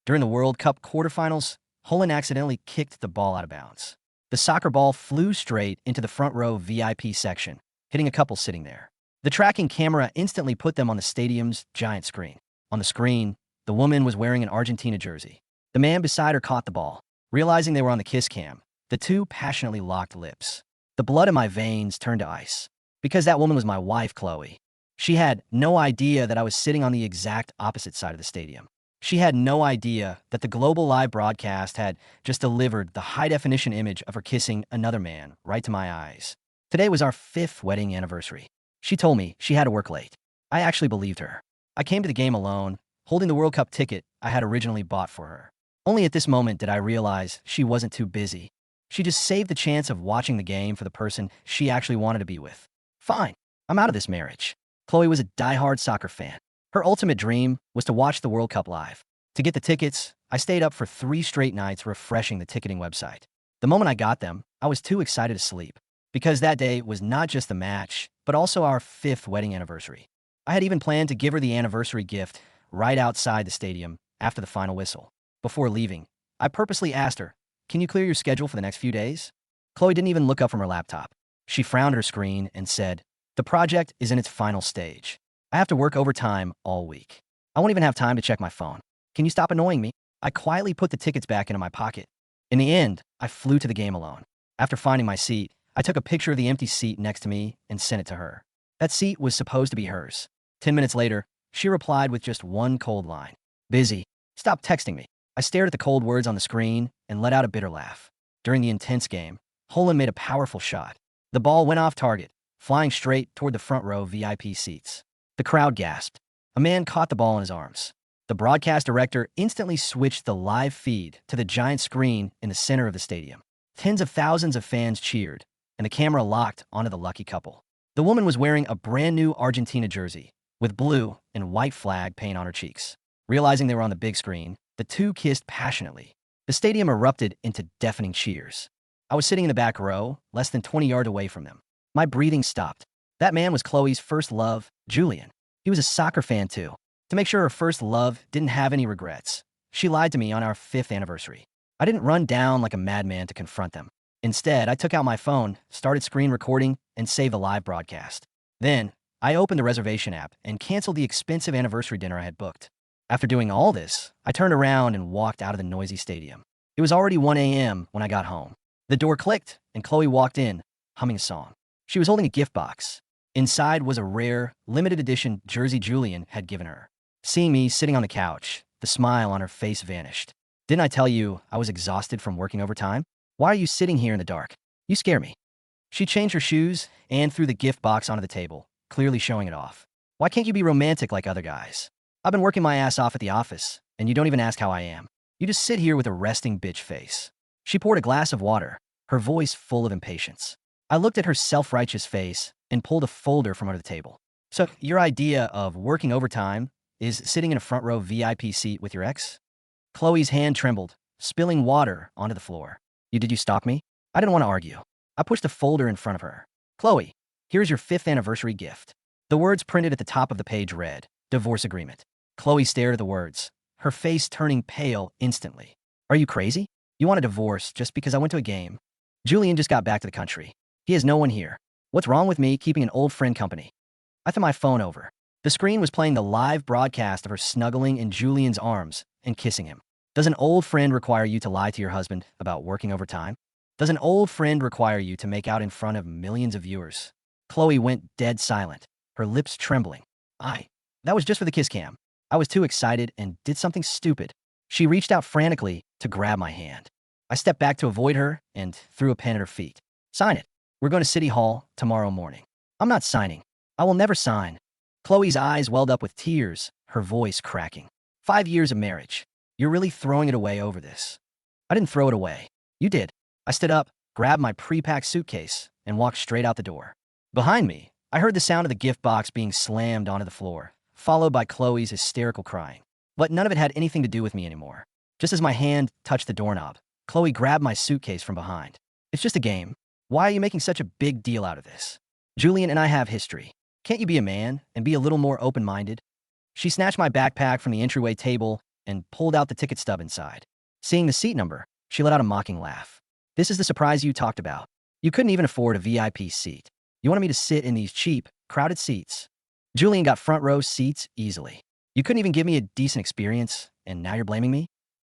During the World Cup quarterfinals, Holan accidentally kicked the ball out of bounds. The soccer ball flew straight into the front row VIP section, hitting a couple sitting there. The tracking camera instantly put them on the stadium's giant screen. On the screen, the woman was wearing an Argentina jersey. The man beside her caught the ball. Realizing they were on the kiss cam, the two passionately locked lips. The blood in my veins turned to ice. Because that woman was my wife, Chloe. She had no idea that I was sitting on the exact opposite side of the stadium. She had no idea that the global live broadcast had just delivered the high-definition image of her kissing another man right to my eyes. Today was our 5th wedding anniversary. She told me she had to work late. I actually believed her. I came to the game alone, holding the World Cup ticket I had originally bought for her. Only at this moment did I realize she wasn't too busy. She just saved the chance of watching the game for the person she actually wanted to be with. Fine, I'm out of this marriage. Chloe was a diehard soccer fan. Her ultimate dream was to watch the World Cup live. To get the tickets, I stayed up for 3 straight nights refreshing the ticketing website. The moment I got them, I was too excited to sleep. Because that day was not just the match, but also our 5th wedding anniversary. I had even planned to give her the anniversary gift right outside the stadium after the final whistle. Before leaving, I purposely asked her, "Can you clear your schedule for the next few days?" Chloe didn't even look up from her laptop. She frowned at her screen and said, "The project is in its final stage. I have to work overtime all week. I won't even have time to check my phone. Can you stop annoying me?" I quietly put the tickets back into my pocket. In the end, I flew to the game alone. After finding my seat, I took a picture of the empty seat next to me and sent it to her. That seat was supposed to be hers. 10 minutes later, she replied with just one cold line. "Busy. Stop texting me." I stared at the cold words on the screen and let out a bitter laugh. During the intense game, Holan made a powerful shot. The ball went off target, flying straight toward the front row VIP seats. The crowd gasped. A man caught the ball in his arms. The broadcast director instantly switched the live feed to the giant screen in the center of the stadium. Tens of thousands of fans cheered, and the camera locked onto the lucky couple. The woman was wearing a brand new Argentina jersey, with blue and white flag paint on her cheeks. Realizing they were on the big screen, the two kissed passionately. The stadium erupted into deafening cheers. I was sitting in the back row, less than 20 yards away from them. My breathing stopped. That man was Chloe's first love, Julian. He was a soccer fan too. To make sure her first love didn't have any regrets, she lied to me on our 5th anniversary. I didn't run down like a madman to confront them. Instead, I took out my phone, started screen recording, and saved the live broadcast. Then, I opened the reservation app and canceled the expensive anniversary dinner I had booked. After doing all this, I turned around and walked out of the noisy stadium. It was already 1 a.m. when I got home. The door clicked, and Chloe walked in, humming a song. She was holding a gift box. Inside was a rare, limited edition jersey Julian had given her. Seeing me sitting on the couch, the smile on her face vanished. "Didn't I tell you I was exhausted from working overtime? Why are you sitting here in the dark? You scare me." She changed her shoes and threw the gift box onto the table, clearly showing it off. "Why can't you be romantic like other guys? I've been working my ass off at the office, and you don't even ask how I am. You just sit here with a resting bitch face." She poured a glass of water, her voice full of impatience. I looked at her self-righteous face and pulled a folder from under the table. "So, your idea of working overtime is sitting in a front row VIP seat with your ex?" Chloe's hand trembled, spilling water onto the floor. Did you stalk me?" I didn't want to argue. I pushed the folder in front of her. "Chloe, here's your 5th anniversary gift." The words printed at the top of the page read, "Divorce agreement." Chloe stared at the words, her face turning pale instantly. "Are you crazy? You want a divorce just because I went to a game? Julian just got back to the country. He has no one here. What's wrong with me keeping an old friend company?" I threw my phone over. The screen was playing the live broadcast of her snuggling in Julian's arms and kissing him. Does an old friend require you to lie to your husband about working overtime? Does an old friend require you to make out in front of millions of viewers? Chloe went dead silent, her lips trembling. That was just for the kiss cam. I was too excited and did something stupid. She reached out frantically to grab my hand. I stepped back to avoid her and threw a pen at her feet. "Sign it. We're going to City Hall tomorrow morning." "I'm not signing. I will never sign." Chloe's eyes welled up with tears, her voice cracking. 5 years of marriage. You're really throwing it away over this." "I didn't throw it away. You did." I stood up, grabbed my pre-packed suitcase, and walked straight out the door. Behind me, I heard the sound of the gift box being slammed onto the floor, followed by Chloe's hysterical crying. But none of it had anything to do with me anymore. Just as my hand touched the doorknob, Chloe grabbed my suitcase from behind. "It's just a game. Why are you making such a big deal out of this? Julian and I have history. Can't you be a man and be a little more open-minded?" She snatched my backpack from the entryway table and pulled out the ticket stub inside. Seeing the seat number, she let out a mocking laugh. This is the surprise you talked about. You couldn't even afford a VIP seat. You wanted me to sit in these cheap, crowded seats. Julian got front row seats easily. You couldn't even give me a decent experience, and now you're blaming me?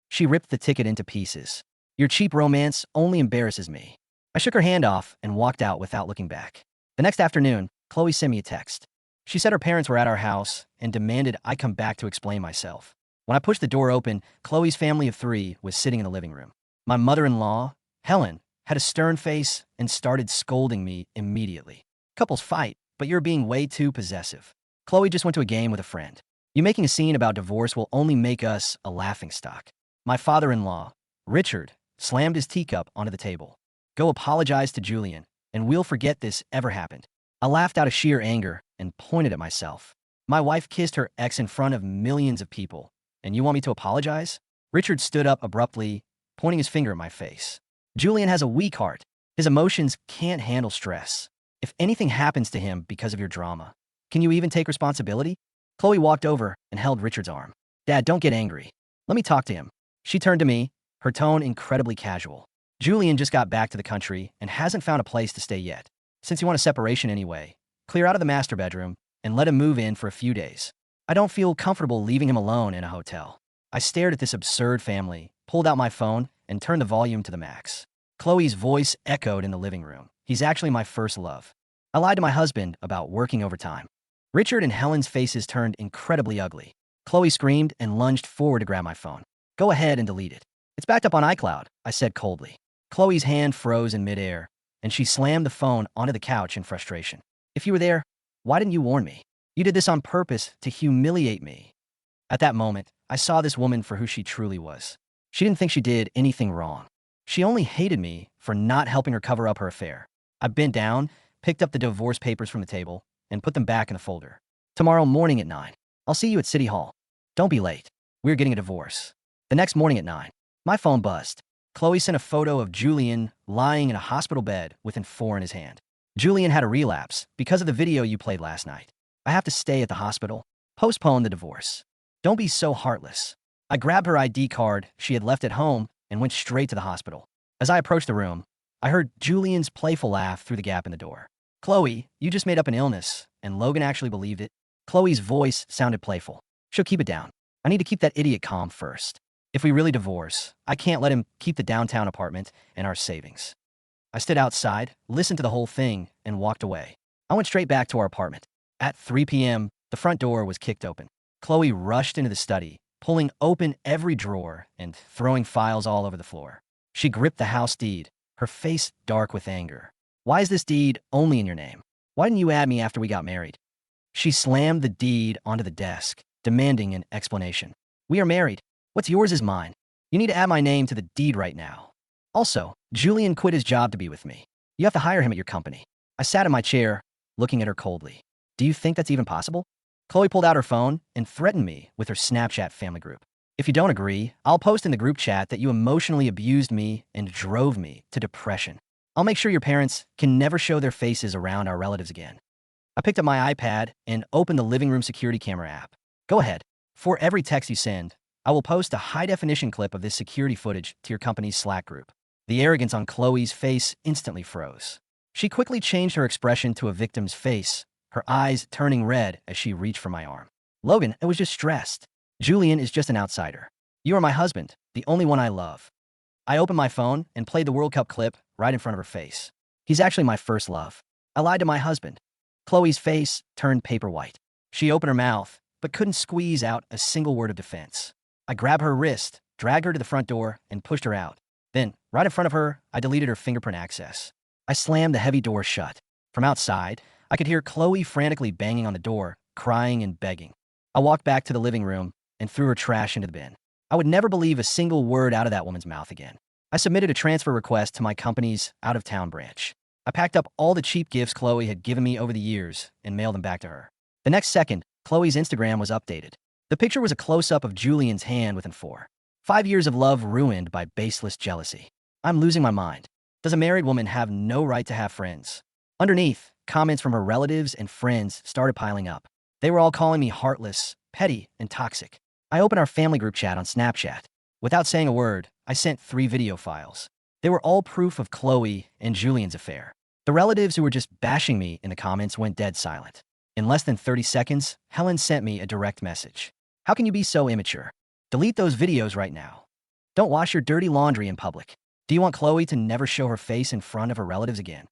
She ripped the ticket into pieces. Your cheap romance only embarrasses me. I shook her hand off and walked out without looking back. The next afternoon, Chloe sent me a text. She said her parents were at our house and demanded I come back to explain myself. When I pushed the door open, Chloe's family of 3 was sitting in the living room. My mother-in-law, Helen, had a stern face and started scolding me immediately. Couples fight, but you're being way too possessive. Chloe just went to a game with a friend. You making a scene about divorce will only make us a laughingstock. My father-in-law, Richard, slammed his teacup onto the table. Go apologize to Julian, and we'll forget this ever happened. I laughed out of sheer anger and pointed at myself. My wife kissed her ex in front of millions of people, and you want me to apologize? Richard stood up abruptly, pointing his finger at my face. Julian has a weak heart. His emotions can't handle stress. If anything happens to him because of your drama, can you even take responsibility? Chloe walked over and held Richard's arm. Dad, don't get angry. Let me talk to him. She turned to me, her tone incredibly casual. Julian just got back to the country and hasn't found a place to stay yet. Since you want a separation anyway, clear out of the master bedroom and let him move in for a few days. I don't feel comfortable leaving him alone in a hotel. I stared at this absurd family, pulled out my phone, and turned the volume to the max. Chloe's voice echoed in the living room. He's actually my first love. I lied to my husband about working overtime. Richard and Helen's faces turned incredibly ugly. Chloe screamed and lunged forward to grab my phone. Go ahead and delete it. It's backed up on iCloud, I said coldly. Chloe's hand froze in midair, and she slammed the phone onto the couch in frustration. If you were there, why didn't you warn me? You did this on purpose to humiliate me. At that moment, I saw this woman for who she truly was. She didn't think she did anything wrong. She only hated me for not helping her cover up her affair. I bent down, picked up the divorce papers from the table, and put them back in the folder. Tomorrow morning at 9. I'll see you at City Hall. Don't be late. We're getting a divorce. The next morning at 9. My phone buzzed. Chloe sent a photo of Julian lying in a hospital bed with an .4 in his hand. Julian had a relapse because of the video you played last night. I have to stay at the hospital. Postpone the divorce. Don't be so heartless. I grabbed her ID card she had left at home and went straight to the hospital. As I approached the room, I heard Julian's playful laugh through the gap in the door. Chloe, you just made up an illness, and Logan actually believed it. Chloe's voice sounded playful. She'll keep it down. I need to keep that idiot calm first. If we really divorce, I can't let him keep the downtown apartment and our savings. I stood outside, listened to the whole thing, and walked away. I went straight back to our apartment. At 3 p.m., the front door was kicked open. Chloe rushed into the study, pulling open every drawer and throwing files all over the floor. She gripped the house deed, her face dark with anger. Why is this deed only in your name? Why didn't you add me after we got married? She slammed the deed onto the desk, demanding an explanation. We are married. What's yours is mine. You need to add my name to the deed right now. Also, Julian quit his job to be with me. You have to hire him at your company. I sat in my chair, looking at her coldly. Do you think that's even possible? Chloe pulled out her phone and threatened me with her Snapchat family group. If you don't agree, I'll post in the group chat that you emotionally abused me and drove me to depression. I'll make sure your parents can never show their faces around our relatives again. I picked up my iPad and opened the living room security camera app. Go ahead. For every text you send, I will post a high-definition clip of this security footage to your company's Slack group. The arrogance on Chloe's face instantly froze. She quickly changed her expression to a victim's face, her eyes turning red as she reached for my arm. Logan, I was just stressed. Julian is just an outsider. You are my husband, the only one I love. I opened my phone and played the World Cup clip right in front of her face. He's actually my first love. I lied to my husband. Chloe's face turned paper white. She opened her mouth, but couldn't squeeze out a single word of defense. I grabbed her wrist, dragged her to the front door, and pushed her out. Then, right in front of her, I deleted her fingerprint access. I slammed the heavy door shut. From outside, I could hear Chloe frantically banging on the door, crying and begging. I walked back to the living room and threw her trash into the bin. I would never believe a single word out of that woman's mouth again. I submitted a transfer request to my company's out-of-town branch. I packed up all the cheap gifts Chloe had given me over the years and mailed them back to her. The next second, Chloe's Instagram was updated. The picture was a close-up of Julian's hand with an .4. 5 years of love ruined by baseless jealousy. I'm losing my mind. Does a married woman have no right to have friends? Underneath, comments from her relatives and friends started piling up. They were all calling me heartless, petty, and toxic. I opened our family group chat on Snapchat. Without saying a word, I sent 3 video files. They were all proof of Chloe and Julian's affair. The relatives who were just bashing me in the comments went dead silent. In less than 30 seconds, Helen sent me a direct message. How can you be so immature? Delete those videos right now. Don't wash your dirty laundry in public. Do you want Chloe to never show her face in front of her relatives again?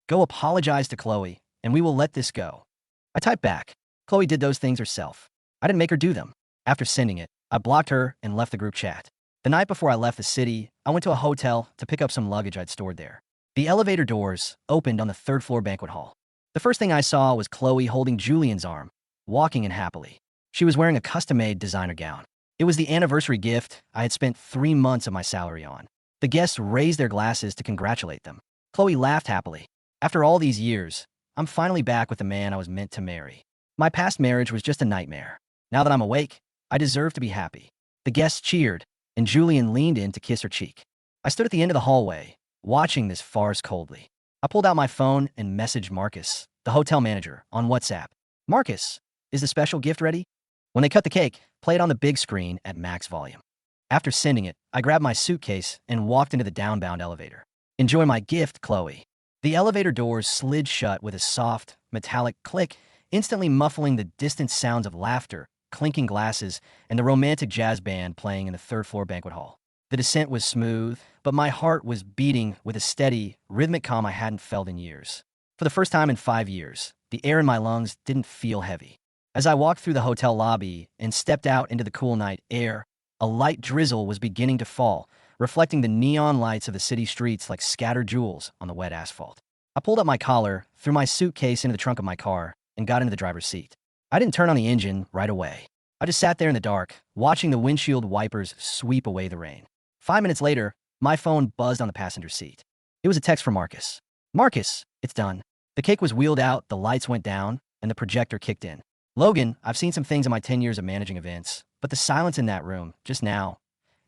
Go apologize to Chloe, and we will let this go. I typed back. Chloe did those things herself. I didn't make her do them. After sending it, I blocked her and left the group chat. The night before I left the city, I went to a hotel to pick up some luggage I'd stored there. The elevator doors opened on the 3rd floor banquet hall. The first thing I saw was Chloe holding Julian's arm, walking in happily. She was wearing a custom-made designer gown. It was the anniversary gift I had spent 3 months of my salary on. The guests raised their glasses to congratulate them. Chloe laughed happily. After all these years, I'm finally back with the man I was meant to marry. My past marriage was just a nightmare. Now that I'm awake, I deserve to be happy. The guests cheered, and Julian leaned in to kiss her cheek. I stood at the end of the hallway, watching this farce coldly. I pulled out my phone and messaged Marcus, the hotel manager, on WhatsApp. Marcus, is the special gift ready? When they cut the cake, play it on the big screen at max volume. After sending it, I grabbed my suitcase and walked into the downbound elevator. Enjoy my gift, Chloe. The elevator doors slid shut with a soft, metallic click, instantly muffling the distant sounds of laughter, clinking glasses, and the romantic jazz band playing in the 3rd floor banquet hall. The descent was smooth, but my heart was beating with a steady, rhythmic calm I hadn't felt in years. For the first time in 5 years, the air in my lungs didn't feel heavy. As I walked through the hotel lobby and stepped out into the cool night air, a light drizzle was beginning to fall, reflecting the neon lights of the city streets like scattered jewels on the wet asphalt. I pulled up my collar, threw my suitcase into the trunk of my car, and got into the driver's seat. I didn't turn on the engine right away. I just sat there in the dark, watching the windshield wipers sweep away the rain. 5 minutes later, my phone buzzed on the passenger seat. It was a text from Marcus. Marcus, it's done. The cake was wheeled out, the lights went down, and the projector kicked in. Logan, I've seen some things in my 10 years of managing events, but the silence in that room, just now,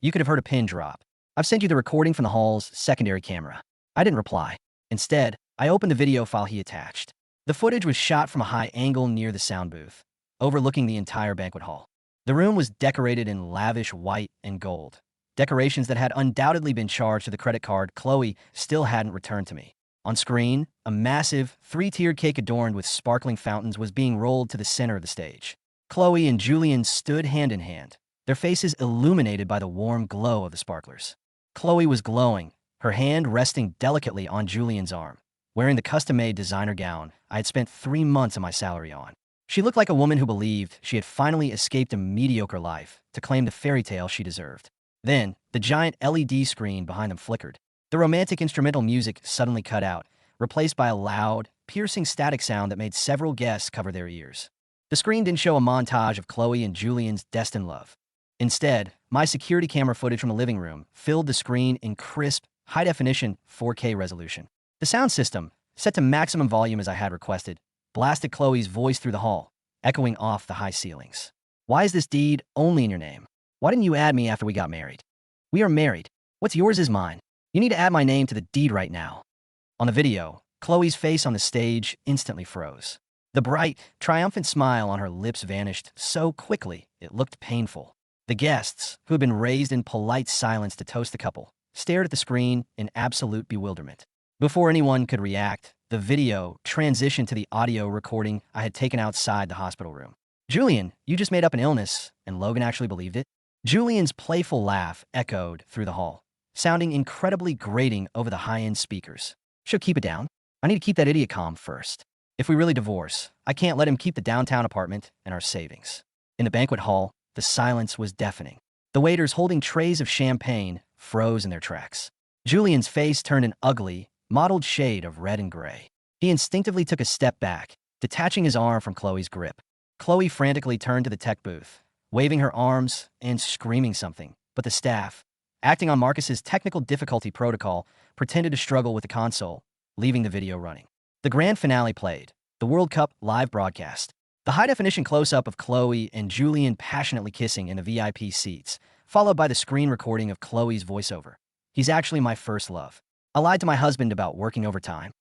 you could have heard a pin drop. I've sent you the recording from the hall's secondary camera. I didn't reply. Instead, I opened the video file he attached. The footage was shot from a high angle near the sound booth, overlooking the entire banquet hall. The room was decorated in lavish white and gold, decorations that had undoubtedly been charged to the credit card Chloe still hadn't returned to me. On screen, a massive, 3-tiered cake adorned with sparkling fountains was being rolled to the center of the stage. Chloe and Julian stood hand in hand, their faces illuminated by the warm glow of the sparklers. Chloe was glowing, her hand resting delicately on Julian's arm, wearing the custom-made designer gown I had spent 3 months of my salary on. She looked like a woman who believed she had finally escaped a mediocre life to claim the fairy tale she deserved. Then, the giant LED screen behind them flickered. The romantic instrumental music suddenly cut out, replaced by a loud, piercing static sound that made several guests cover their ears. The screen didn't show a montage of Chloe and Julian's destined love. Instead, my security camera footage from the living room filled the screen in crisp, high-definition 4K resolution. The sound system, set to maximum volume as I had requested, blasted Chloe's voice through the hall, echoing off the high ceilings. Why is this deed only in your name? Why didn't you add me after we got married? We are married. What's yours is mine. You need to add my name to the deed right now. On the video, Chloe's face on the stage instantly froze. The bright, triumphant smile on her lips vanished so quickly it looked painful. The guests, who had been raised in polite silence to toast the couple, stared at the screen in absolute bewilderment. Before anyone could react, the video transitioned to the audio recording I had taken outside the hospital room. Julian, you just made up an illness, and Logan actually believed it? Julian's playful laugh echoed through the hall, sounding incredibly grating over the high-end speakers. She'll keep it down. I need to keep that idiot calm first. If we really divorce, I can't let him keep the downtown apartment and our savings. In the banquet hall, the silence was deafening. The waiters holding trays of champagne froze in their tracks. Julian's face turned an ugly, mottled shade of red and gray. He instinctively took a step back, detaching his arm from Chloe's grip. Chloe frantically turned to the tech booth, waving her arms and screaming something, but the staff, acting on Marcus's technical difficulty protocol, pretended to struggle with the console, leaving the video running. The grand finale played, the World Cup live broadcast. The high-definition close-up of Chloe and Julian passionately kissing in the VIP seats, followed by the screen recording of Chloe's voiceover. He's actually my first love. I lied to my husband about working overtime.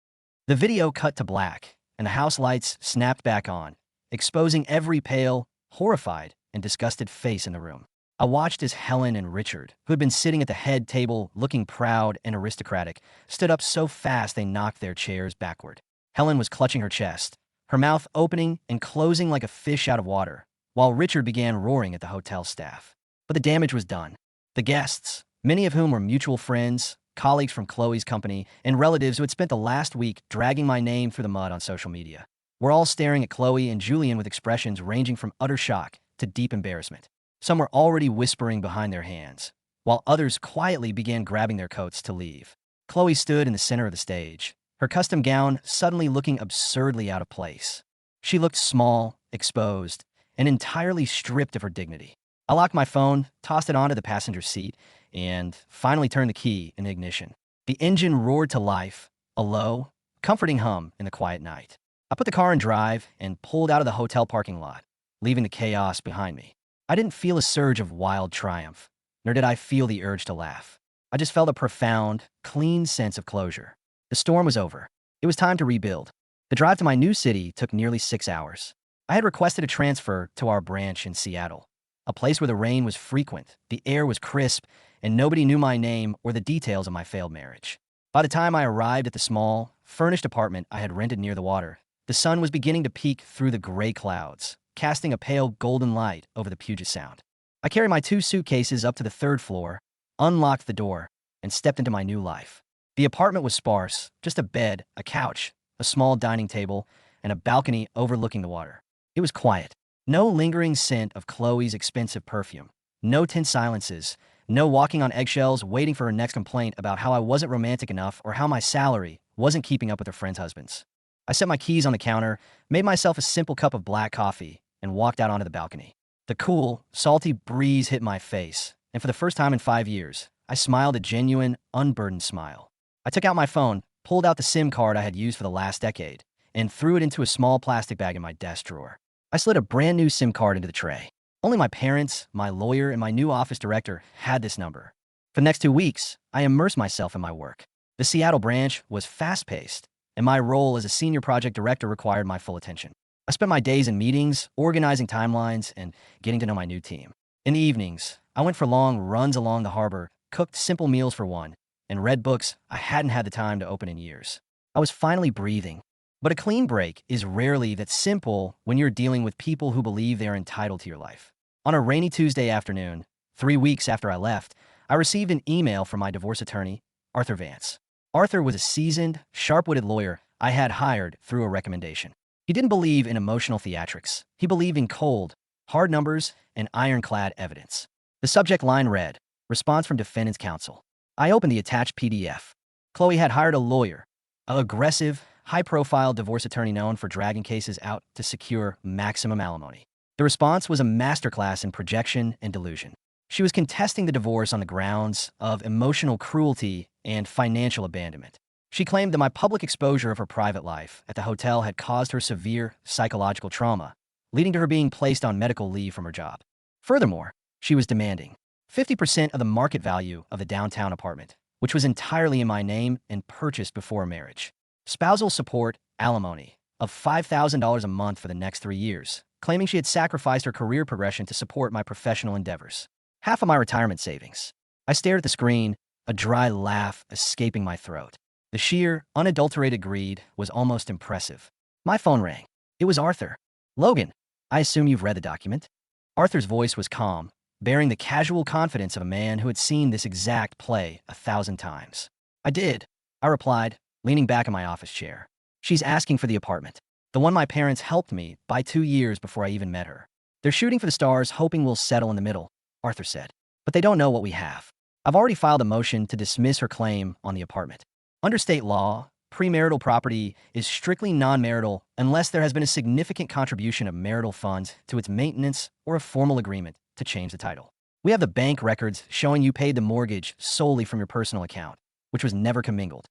The video cut to black, and the house lights snapped back on, exposing every pale, horrified, and disgusted face in the room. I watched as Helen and Richard, who had been sitting at the head table looking proud and aristocratic, stood up so fast they knocked their chairs backward. Helen was clutching her chest, her mouth opening and closing like a fish out of water, while Richard began roaring at the hotel staff. But the damage was done. The guests, many of whom were mutual friends, colleagues from Chloe's company, and relatives who had spent the last week dragging my name through the mud on social media, were all staring at Chloe and Julian with expressions ranging from utter shock to deep embarrassment. Some were already whispering behind their hands, while others quietly began grabbing their coats to leave. Chloe stood in the center of the stage, her custom gown suddenly looking absurdly out of place. She looked small, exposed, and entirely stripped of her dignity. I locked my phone, tossed it onto the passenger seat, and finally turned the key in ignition. The engine roared to life, a low, comforting hum in the quiet night. I put the car in drive and pulled out of the hotel parking lot, leaving the chaos behind me. I didn't feel a surge of wild triumph, nor did I feel the urge to laugh. I just felt a profound, clean sense of closure. The storm was over. It was time to rebuild. The drive to my new city took nearly 6 hours. I had requested a transfer to our branch in Seattle, a place where the rain was frequent, the air was crisp, and nobody knew my name or the details of my failed marriage. By the time I arrived at the small, furnished apartment I had rented near the water, the sun was beginning to peek through the gray clouds, casting a pale golden light over the Puget Sound. I carried my 2 suitcases up to the 3rd floor, unlocked the door, and stepped into my new life. The apartment was sparse, just a bed, a couch, a small dining table, and a balcony overlooking the water. It was quiet. No lingering scent of Chloe's expensive perfume. No tense silences. No walking on eggshells waiting for her next complaint about how I wasn't romantic enough or how my salary wasn't keeping up with her friends' husbands. I set my keys on the counter, made myself a simple cup of black coffee, and walked out onto the balcony. The cool, salty breeze hit my face, and for the first time in 5 years, I smiled a genuine, unburdened smile. I took out my phone, pulled out the SIM card I had used for the last decade, and threw it into a small plastic bag in my desk drawer. I slid a brand new SIM card into the tray. Only my parents, my lawyer, and my new office director had this number. For the next 2 weeks, I immersed myself in my work. The Seattle branch was fast-paced, and my role as a senior project director required my full attention. I spent my days in meetings, organizing timelines, and getting to know my new team. In the evenings, I went for long runs along the harbor, cooked simple meals for one, and read books I hadn't had the time to open in years. I was finally breathing. But a clean break is rarely that simple when you're dealing with people who believe they are entitled to your life. On a rainy Tuesday afternoon, 3 weeks after I left, I received an email from my divorce attorney, Arthur Vance. Arthur was a seasoned, sharp-witted lawyer I had hired through a recommendation. He didn't believe in emotional theatrics. He believed in cold, hard numbers, and ironclad evidence. The subject line read, "Response from Defendant's Counsel." I opened the attached PDF. Chloe had hired a lawyer, an aggressive, high-profile divorce attorney known for dragging cases out to secure maximum alimony. The response was a masterclass in projection and delusion. She was contesting the divorce on the grounds of emotional cruelty and financial abandonment. She claimed that my public exposure of her private life at the hotel had caused her severe psychological trauma, leading to her being placed on medical leave from her job. Furthermore, she was demanding 50% of the market value of the downtown apartment, which was entirely in my name and purchased before marriage. Spousal support, alimony, of $5,000 a month for the next 3 years, claiming she had sacrificed her career progression to support my professional endeavors. Half of my retirement savings. I stared at the screen, a dry laugh escaping my throat. The sheer, unadulterated greed was almost impressive. My phone rang. It was Arthur. "Logan, I assume you've read the document?" Arthur's voice was calm, bearing the casual confidence of a man who had seen this exact play 1,000 times. "I did," I replied, leaning back in my office chair. "She's asking for the apartment, the one my parents helped me buy 2 years before I even met her. They're shooting for the stars, hoping we'll settle in the middle," Arthur said. "But they don't know what we have. I've already filed a motion to dismiss her claim on the apartment. Under state law, premarital property is strictly non-marital unless there has been a significant contribution of marital funds to its maintenance or a formal agreement to change the title. We have the bank records showing you paid the mortgage solely from your personal account, which was never commingled.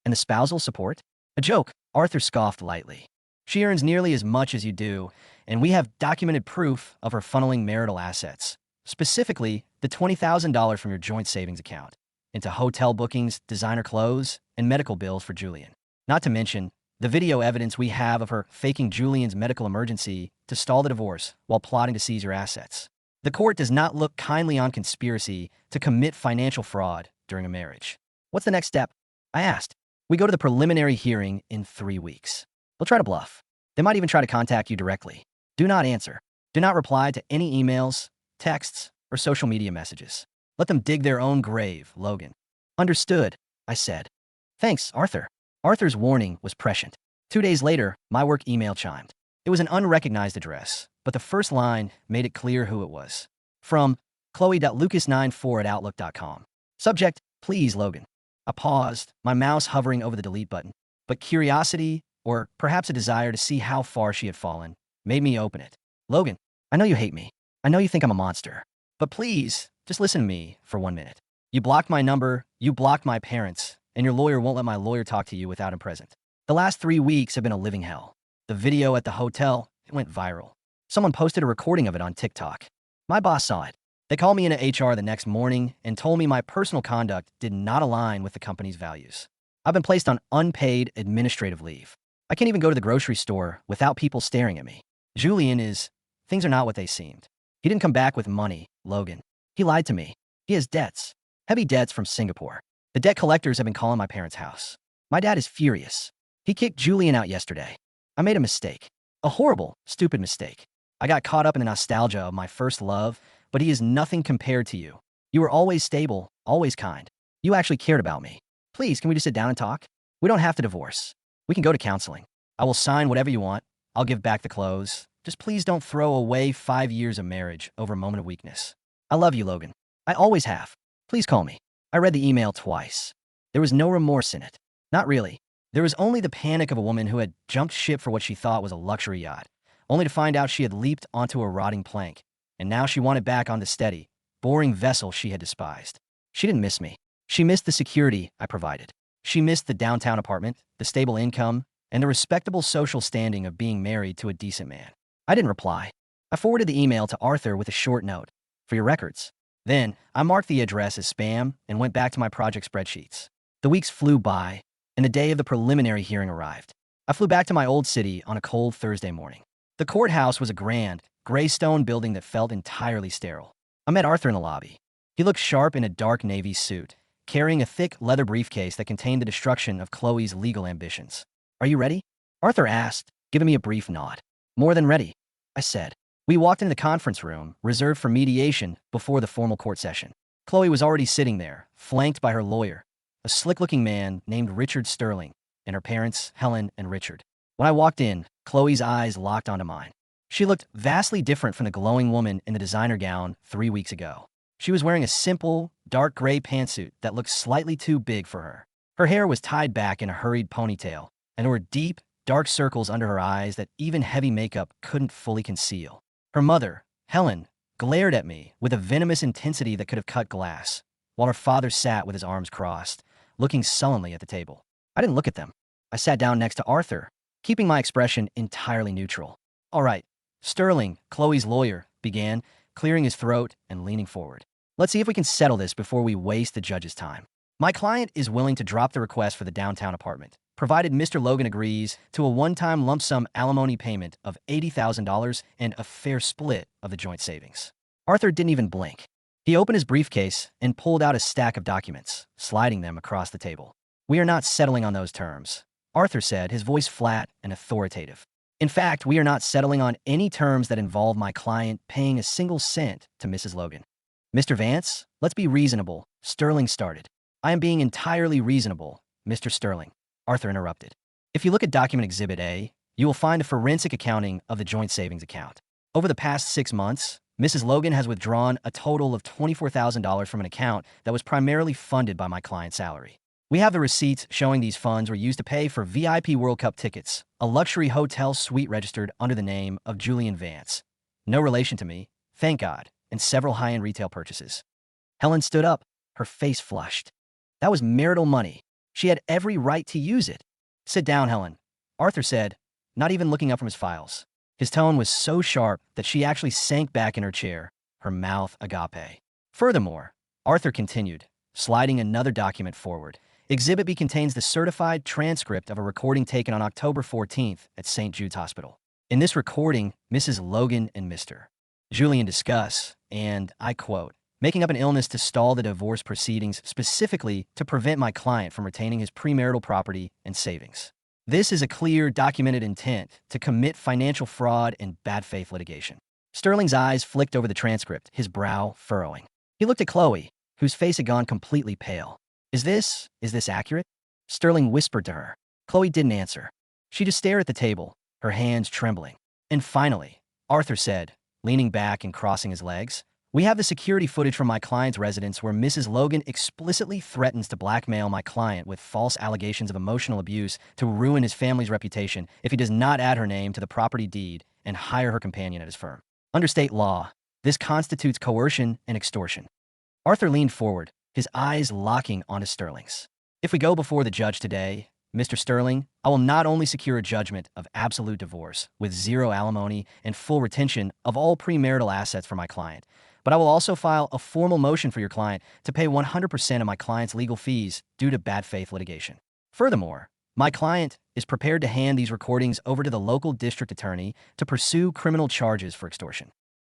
And the spousal support? A joke," Arthur scoffed lightly. "She earns nearly as much as you do, and we have documented proof of her funneling marital assets, specifically the $20,000 from your joint savings account, into hotel bookings, designer clothes, and medical bills for Julian. Not to mention The video evidence we have of her faking Julian's medical emergency to stall the divorce while plotting to seize her assets. The court does not look kindly on conspiracy to commit financial fraud during a marriage. What's the next step? I asked. We go to the preliminary hearing in 3 weeks. They'll try to bluff. They might even try to contact you directly. Do not answer. Do not reply to any emails, texts, or social media messages. Let them dig their own grave, Logan. Understood, I said. Thanks, Arthur. Arthur's warning was prescient. 2 days later, my work email chimed. It was an unrecognized address, but the first line made it clear who it was. From Chloe.Lucas94@outlook.com. Subject, please, Logan. I paused, my mouse hovering over the delete button, but curiosity, or perhaps a desire to see how far she had fallen, made me open it. Logan, I know you hate me. I know you think I'm a monster. But please, just listen to me for 1 minute. You blocked my number, you blocked my parents, and your lawyer won't let my lawyer talk to you without him present. The last 3 weeks have been a living hell. The video at the hotel, it went viral. Someone posted a recording of it on TikTok. My boss saw it. They called me into HR the next morning and told me my personal conduct did not align with the company's values. I've been placed on unpaid administrative leave. I can't even go to the grocery store without people staring at me. Things are not what they seemed. He didn't come back with money, Logan. He lied to me. He has debts. Heavy debts from Singapore. The debt collectors have been calling my parents' house. My dad is furious. He kicked Julian out yesterday. I made a mistake. A horrible, stupid mistake. I got caught up in the nostalgia of my first love, but he is nothing compared to you. You were always stable, always kind. You actually cared about me. Please, can we just sit down and talk? We don't have to divorce. We can go to counseling. I will sign whatever you want. I'll give back the clothes. Just please don't throw away 5 years of marriage over a moment of weakness. I love you, Logan. I always have. Please call me. I read the email twice. There was no remorse in it. Not really. There was only the panic of a woman who had jumped ship for what she thought was a luxury yacht, only to find out she had leaped onto a rotting plank, and now she wanted back on the steady, boring vessel she had despised. She didn't miss me. She missed the security I provided. She missed the downtown apartment, the stable income, and the respectable social standing of being married to a decent man. I didn't reply. I forwarded the email to Arthur with a short note. For your records. Then, I marked the address as spam and went back to my project spreadsheets. The weeks flew by, and the day of the preliminary hearing arrived. I flew back to my old city on a cold Thursday morning. The courthouse was a grand, gray stone building that felt entirely sterile. I met Arthur in the lobby. He looked sharp in a dark navy suit, carrying a thick leather briefcase that contained the destruction of Chloe's legal ambitions. Are you ready? Arthur asked, giving me a brief nod. More than ready, I said. We walked into the conference room, reserved for mediation before the formal court session. Chloe was already sitting there, flanked by her lawyer, a slick-looking man named Richard Sterling, and her parents, Helen and Richard. When I walked in, Chloe's eyes locked onto mine. She looked vastly different from the glowing woman in the designer gown 3 weeks ago. She was wearing a simple, dark gray pantsuit that looked slightly too big for her. Her hair was tied back in a hurried ponytail, and there were deep, dark circles under her eyes that even heavy makeup couldn't fully conceal. Her mother, Helen, glared at me with a venomous intensity that could have cut glass, while her father sat with his arms crossed, looking sullenly at the table. I didn't look at them. I sat down next to Arthur, keeping my expression entirely neutral. All right, Sterling, Chloe's lawyer, began, clearing his throat and leaning forward. Let's see if we can settle this before we waste the judge's time. My client is willing to drop the request for the downtown apartment, provided Mr. Logan agrees to a one-time lump sum alimony payment of $80,000 and a fair split of the joint savings. Arthur didn't even blink. He opened his briefcase and pulled out a stack of documents, sliding them across the table. We are not settling on those terms, Arthur said, his voice flat and authoritative. In fact, we are not settling on any terms that involve my client paying a single cent to Mrs. Logan. Mr. Vance, let's be reasonable, Sterling started. I am being entirely reasonable, Mr. Sterling, Arthur interrupted. If you look at document Exhibit A, you will find a forensic accounting of the joint savings account. Over the past 6 months, Mrs. Logan has withdrawn a total of $24,000 from an account that was primarily funded by my client's salary. We have the receipts showing these funds were used to pay for VIP World Cup tickets, a luxury hotel suite registered under the name of Julian Vance. No relation to me, thank God, and several high-end retail purchases. Helen stood up, her face flushed. That was marital money. She had every right to use it. Sit down, Helen, Arthur said, not even looking up from his files. His tone was so sharp that she actually sank back in her chair, her mouth agape. Furthermore, Arthur continued, sliding another document forward, Exhibit B contains the certified transcript of a recording taken on October 14th at St. Jude's Hospital. In this recording, Mrs. Logan and Mr. Julian discuss, and I quote, making up an illness to stall the divorce proceedings specifically to prevent my client from retaining his premarital property and savings. This is a clear, documented intent to commit financial fraud and bad faith litigation. Sterling's eyes flicked over the transcript, his brow furrowing. He looked at Chloe, whose face had gone completely pale. Is this accurate? Sterling whispered to her. Chloe didn't answer. She just stared at the table, her hands trembling. And finally, Arthur said, leaning back and crossing his legs, we have the security footage from my client's residence where Mrs. Logan explicitly threatens to blackmail my client with false allegations of emotional abuse to ruin his family's reputation if he does not add her name to the property deed and hire her companion at his firm. Under state law, this constitutes coercion and extortion. Arthur leaned forward, his eyes locking onto Sterling's. If we go before the judge today, Mr. Sterling, I will not only secure a judgment of absolute divorce with zero alimony and full retention of all premarital assets for my client, but I will also file a formal motion for your client to pay 100% of my client's legal fees due to bad faith litigation. Furthermore, my client is prepared to hand these recordings over to the local district attorney to pursue criminal charges for extortion.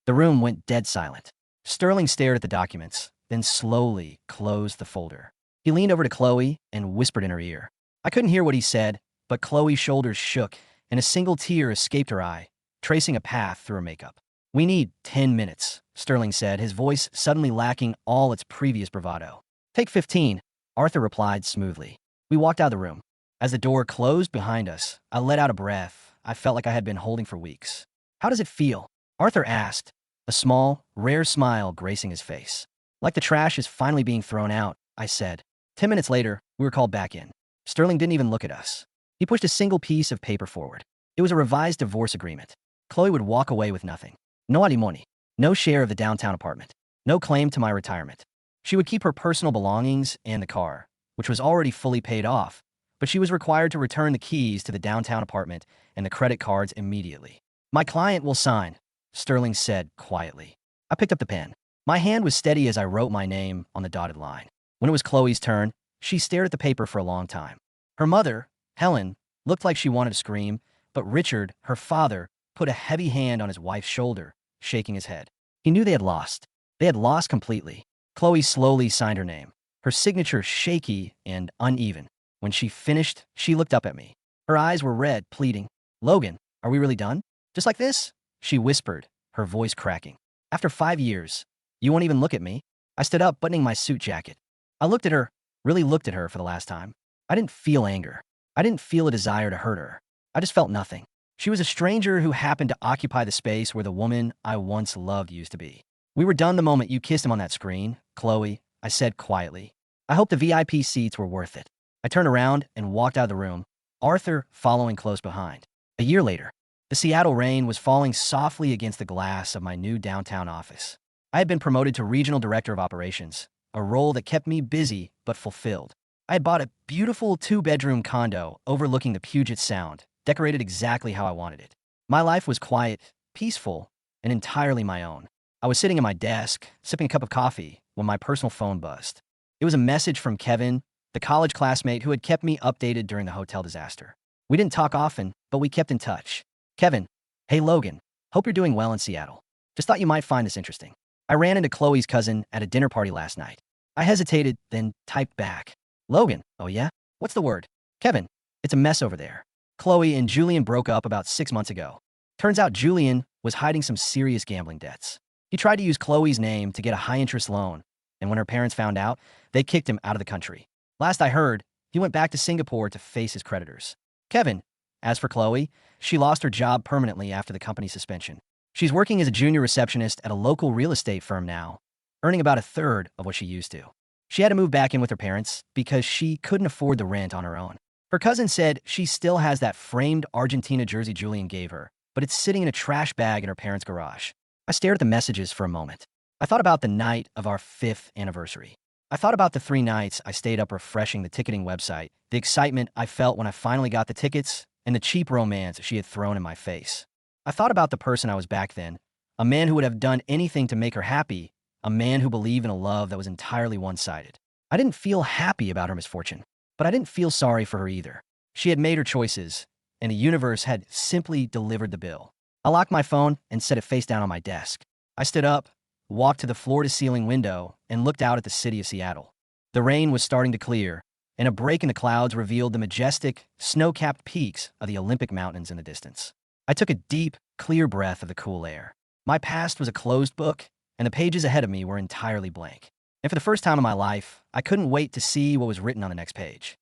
The room went dead silent. Sterling stared at the documents, then slowly closed the folder. He leaned over to Chloe and whispered in her ear. I couldn't hear what he said, but Chloe's shoulders shook and a single tear escaped her eye, tracing a path through her makeup. We need 10 minutes, Sterling said, his voice suddenly lacking all its previous bravado. Take 15, Arthur replied smoothly. We walked out of the room. As the door closed behind us, I let out a breath I felt like I had been holding for weeks. How does it feel? Arthur asked, a small, rare smile gracing his face. Like the trash is finally being thrown out, I said. 10 minutes later, we were called back in. Sterling didn't even look at us. He pushed a single piece of paper forward. It was a revised divorce agreement. Chloe would walk away with nothing. No alimony. No share of the downtown apartment. No claim to my retirement. She would keep her personal belongings and the car, which was already fully paid off, but she was required to return the keys to the downtown apartment and the credit cards immediately. My client will sign, Sterling said quietly. I picked up the pen. My hand was steady as I wrote my name on the dotted line. When it was Chloe's turn, she stared at the paper for a long time. Her mother, Helen, looked like she wanted to scream, but Richard, her father, put a heavy hand on his wife's shoulder, shaking his head. He knew they had lost. They had lost completely. Chloe slowly signed her name, her signature shaky and uneven. When she finished, she looked up at me. Her eyes were red, pleading. Logan, are we really done? Just like this? She whispered, her voice cracking. After 5 years, you won't even look at me? I stood up, buttoning my suit jacket. I looked at her, really looked at her for the last time. I didn't feel anger. I didn't feel a desire to hurt her. I just felt nothing. She was a stranger who happened to occupy the space where the woman I once loved used to be. We were done the moment you kissed him on that screen, Chloe, I said quietly. I hope the VIP seats were worth it. I turned around and walked out of the room, Arthur following close behind. A year later, the Seattle rain was falling softly against the glass of my new downtown office. I had been promoted to Regional Director of Operations, a role that kept me busy but fulfilled. I had bought a beautiful 2-bedroom condo overlooking the Puget Sound, decorated exactly how I wanted it. My life was quiet, peaceful, and entirely my own. I was sitting at my desk, sipping a cup of coffee, when my personal phone buzzed. It was a message from Kevin, the college classmate who had kept me updated during the hotel disaster. We didn't talk often, but we kept in touch. Kevin, hey Logan, hope you're doing well in Seattle. Just thought you might find this interesting. I ran into Chloe's cousin at a dinner party last night. I hesitated, then typed back. Logan, oh yeah? What's the word? Kevin, it's a mess over there. Chloe and Julian broke up about 6 months ago. Turns out Julian was hiding some serious gambling debts. He tried to use Chloe's name to get a high-interest loan, and when her parents found out, they kicked him out of the country. Last I heard, he went back to Singapore to face his creditors. Kevin, as for Chloe, she lost her job permanently after the company suspension. She's working as a junior receptionist at a local real estate firm now, earning about 1/3 of what she used to. She had to move back in with her parents because she couldn't afford the rent on her own. Her cousin said she still has that framed Argentina jersey Julian gave her, but it's sitting in a trash bag in her parents' garage. I stared at the messages for a moment. I thought about the night of our 5th anniversary. I thought about the 3 nights I stayed up refreshing the ticketing website, the excitement I felt when I finally got the tickets, and the cheap romance she had thrown in my face. I thought about the person I was back then, a man who would have done anything to make her happy, a man who believed in a love that was entirely one-sided. I didn't feel happy about her misfortune. But I didn't feel sorry for her either. She had made her choices, and the universe had simply delivered the bill. I locked my phone and set it face down on my desk. I stood up, walked to the floor-to-ceiling window, and looked out at the city of Seattle. The rain was starting to clear, and a break in the clouds revealed the majestic, snow-capped peaks of the Olympic Mountains in the distance. I took a deep, clear breath of the cool air. My past was a closed book, and the pages ahead of me were entirely blank. And for the first time in my life, I couldn't wait to see what was written on the next page.